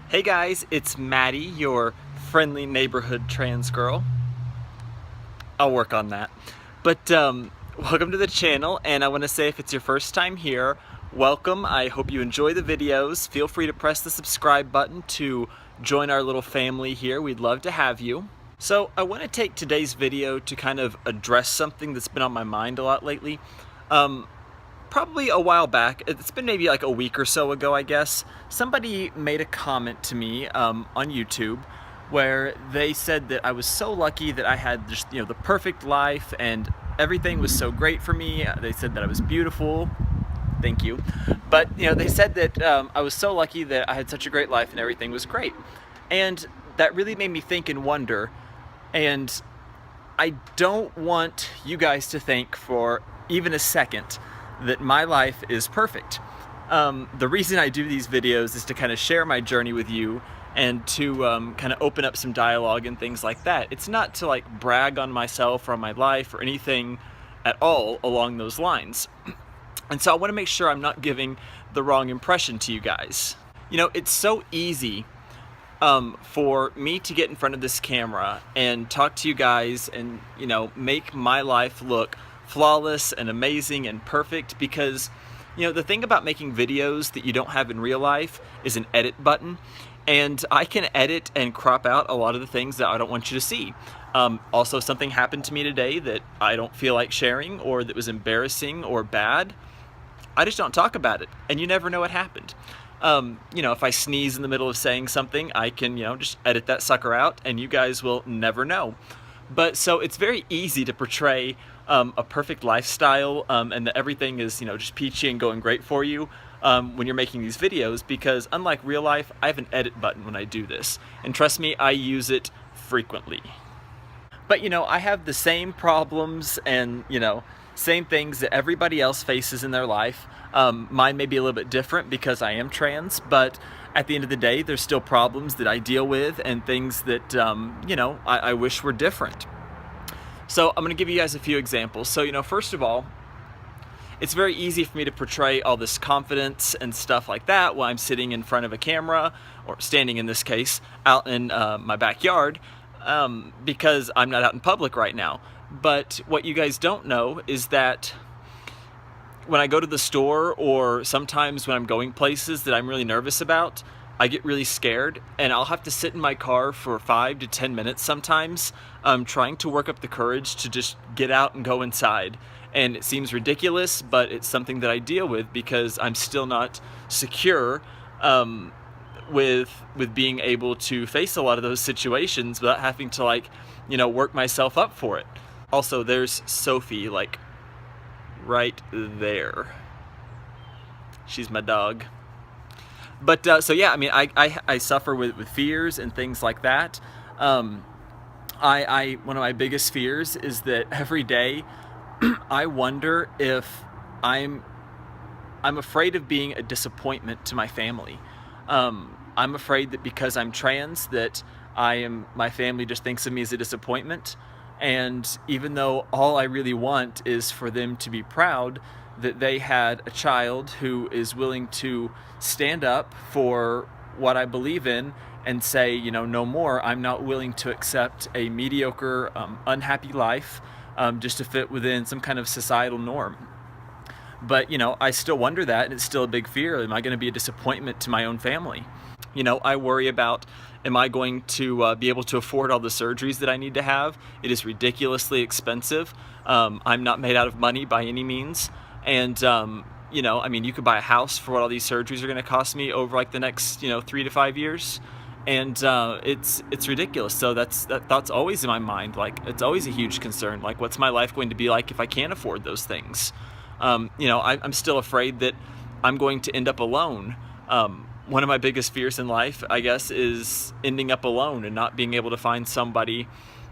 Hey guys, it's Maddie, your friendly neighborhood trans girl. I'll work on that. But welcome to the channel, and I want to say if it's your first time here, welcome. I hope you enjoy the videos. Feel free to press the subscribe button to join our little family here. We'd love to have you. So I want to take today's video to kind of address something that's been on my mind a lot lately. Probably a while back, it's been maybe like a week or so ago, I guess, somebody made a comment to me on YouTube where they said that I was so lucky that I had just, the perfect life and everything was so great for me. They said that I was beautiful. Thank you. But, they said that I was so lucky that I had such a great life and everything was great. And that really made me think and wonder. And I don't want you guys to think for even a second that my life is perfect. The reason I do these videos is to kind of share my journey with you and to kind of open up some dialogue and things like that. It's not to like brag on myself or on my life or anything at all along those lines. And so I want to make sure I'm not giving the wrong impression to you guys. It's so easy for me to get in front of this camera and talk to you guys and, make my life look flawless and amazing and perfect because, the thing about making videos that you don't have in real life is an edit button. And I can edit and crop out a lot of the things that I don't want you to see. Also, something happened to me today that I don't feel like sharing or that was embarrassing or bad. I just don't talk about it. And you never know what happened. If I sneeze in the middle of saying something, I can, just edit that sucker out and you guys will never know. But so it's very easy to portray a perfect lifestyle and that everything is, just peachy and going great for you when you're making these videos because unlike real life, I have an edit button when I do this. And trust me, I use it frequently. But, I have the same problems and, same things that everybody else faces in their life. Mine may be a little bit different because I am trans, but at the end of the day, there's still problems that I deal with and things that, I wish were different. So I'm going to give you guys a few examples. So, first of all, it's very easy for me to portray all this confidence and stuff like that while I'm sitting in front of a camera, or standing in this case, out in my backyard, because I'm not out in public right now. But what you guys don't know is that when I go to the store or sometimes when I'm going places that I'm really nervous about, I get really scared and I'll have to sit in my car for 5 to 10 minutes sometimes, trying to work up the courage to just get out and go inside. And it seems ridiculous, but it's something that I deal with because I'm still not secure with being able to face a lot of those situations without having to work myself up for it. Also, there's Sophie, right there. She's my dog. But so yeah, I suffer with fears and things like that. One of my biggest fears is that every day I wonder if I'm afraid of being a disappointment to my family. I'm afraid that because I'm trans that my family just thinks of me as a disappointment. And even though all I really want is for them to be proud that they had a child who is willing to stand up for what I believe in and say, no more, I'm not willing to accept a mediocre, unhappy life just to fit within some kind of societal norm. But, I still wonder that, and it's still a big fear. Am I going to be a disappointment to my own family? I worry about, am I going to be able to afford all the surgeries that I need to have? It is ridiculously expensive. I'm not made out of money by any means. And, you could buy a house for what all these surgeries are going to cost me over the next, 3 to 5 years. And it's ridiculous. So that thought's always in my mind. It's always a huge concern. What's my life going to be like if I can't afford those things? I'm still afraid that I'm going to end up alone. One of my biggest fears in life, I guess, is ending up alone and not being able to find somebody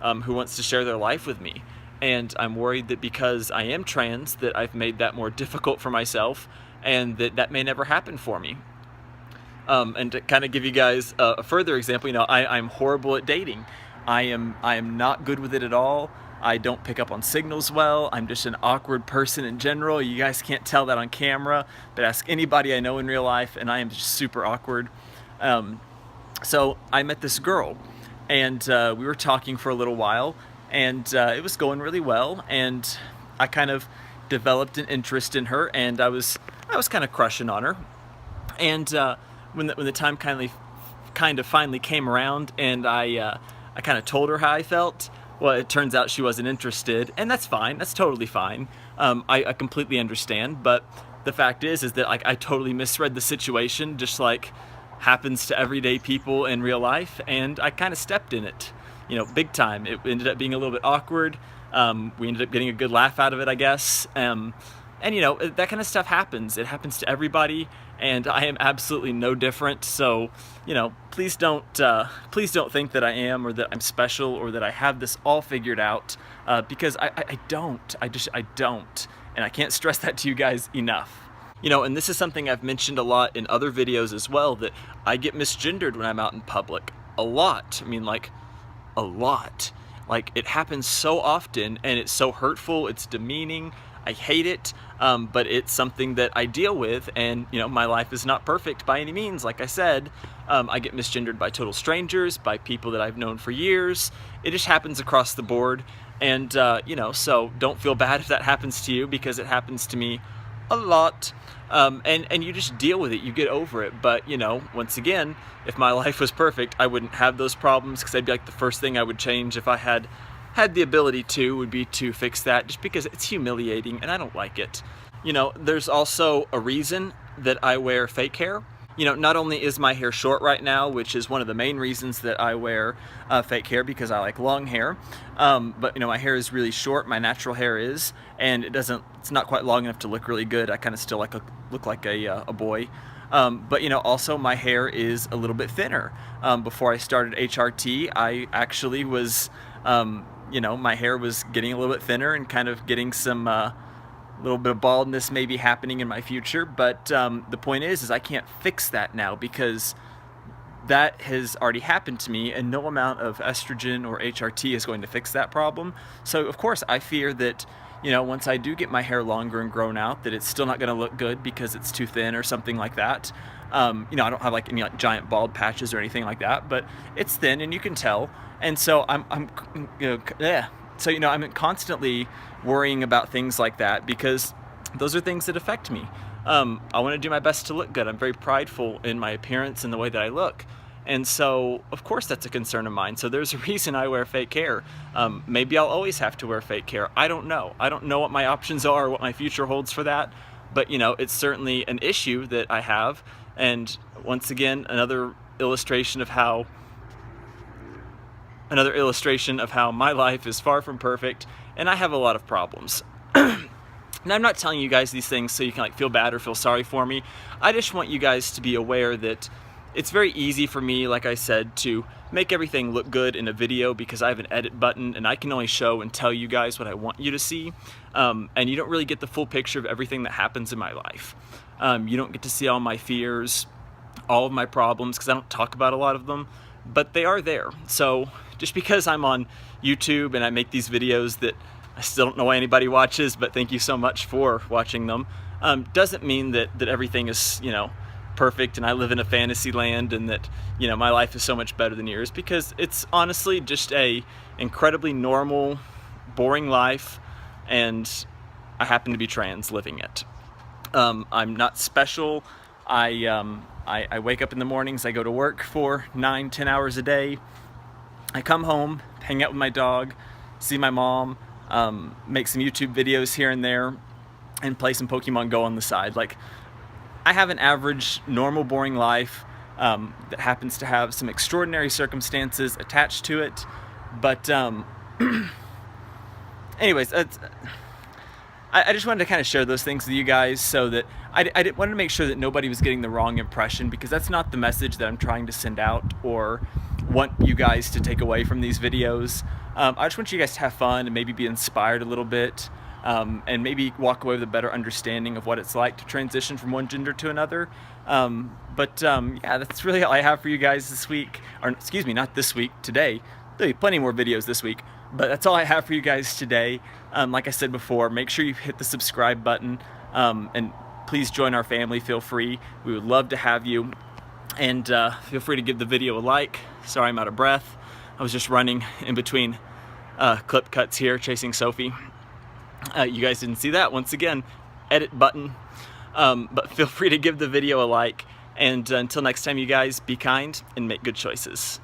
who wants to share their life with me. And I'm worried that because I am trans, that I've made that more difficult for myself and that may never happen for me. And to kind of give you guys a further example, I'm horrible at dating. I am not good with it at all. I don't pick up on signals well. I'm just an awkward person in general. You guys can't tell that on camera, but ask anybody I know in real life and I am just super awkward. So I met this girl, and we were talking for a little while, and it was going really well, and I kind of developed an interest in her, and I was kind of crushing on her. And when the time kind of finally came around, and I kind of told her how I felt. Well, it turns out she wasn't interested, and that's fine. That's totally fine. I completely understand, but the fact is that I totally misread the situation, just like happens to everyday people in real life, and I kind of stepped in it, big time. It ended up being a little bit awkward. We ended up getting a good laugh out of it, I guess. And that kind of stuff happens. It happens to everybody, and I am absolutely no different. So, please don't think that I am, or that I'm special, or that I have this all figured out, because I don't. I don't, and I can't stress that to you guys enough. And this is something I've mentioned a lot in other videos as well, that I get misgendered when I'm out in public. A lot. I mean, like, a lot. Like, it happens so often, and it's so hurtful, it's demeaning. I hate it, but it's something that I deal with, and my life is not perfect by any means. Like I said, I get misgendered by total strangers, by people that I've known for years. It just happens across the board, and so don't feel bad if that happens to you, because it happens to me a lot. And you just deal with it, you get over it. But once again, if my life was perfect, I wouldn't have those problems, because I'd be like, the first thing I would change if I had the ability to would be to fix that, just because it's humiliating and I don't like it. There's also a reason that I wear fake hair. Not only is my hair short right now, which is one of the main reasons that I wear fake hair, because I like long hair, but my hair is really short, my natural hair is, and it's not quite long enough to look really good. I kind of still look like a boy. But also my hair is a little bit thinner. Before I started HRT, I actually was, my hair was getting a little bit thinner and kind of getting some little bit of baldness maybe happening in my future. But the point is I can't fix that now, because that has already happened to me, and no amount of estrogen or HRT is going to fix that problem. So of course I fear that once I do get my hair longer and grown out, that it's still not going to look good because it's too thin or something like that. I don't have any giant bald patches or anything like that, but it's thin and you can tell. And so I'm constantly worrying about things like that, because those are things that affect me. I want to do my best to look good. I'm very prideful in my appearance and the way that I look. And so, of course, that's a concern of mine. So there's a reason I wear fake hair. Maybe I'll always have to wear fake hair. I don't know. I don't know what my options are, or what my future holds for that. But, it's certainly an issue that I have. And once again, another illustration of how my life is far from perfect, and I have a lot of problems. And I'm not telling you guys these things so you can feel bad or feel sorry for me. I just want you guys to be aware that it's very easy for me, like I said, to make everything look good in a video, because I have an edit button and I can only show and tell you guys what I want you to see. And you don't really get the full picture of everything that happens in my life. You don't get to see all my fears, all of my problems, because I don't talk about a lot of them, but they are there. So just because I'm on YouTube and I make these videos that I still don't know why anybody watches, but thank you so much for watching them, doesn't mean that everything is, perfect and I live in a fantasy land, and that, my life is so much better than yours, because it's honestly just a incredibly normal, boring life, and I happen to be trans living it. I'm not special. I wake up in the mornings, I go to work for 9-10 hours a day. I come home, hang out with my dog, see my mom, make some YouTube videos here and there, and play some Pokemon Go on the side. I have an average, normal, boring life that happens to have some extraordinary circumstances attached to it. But anyways, I just wanted to kind of share those things with you guys, so that I wanted to make sure that nobody was getting the wrong impression, because that's not the message that I'm trying to send out or want you guys to take away from these videos. I just want you guys to have fun and maybe be inspired a little bit, and maybe walk away with a better understanding of what it's like to transition from one gender to another. Yeah, that's really all I have for you guys this week. Or excuse me, not this week, today. There'll be plenty more videos this week, but that's all I have for you guys today. Like I said before, make sure you hit the subscribe button, and please join our family, feel free. We would love to have you. And feel free to give the video a like. Sorry I'm out of breath. I was just running in between clip cuts here chasing Sophie. You guys didn't see that. Once again, edit button. But feel free to give the video a like. And until next time, you guys, be kind and make good choices.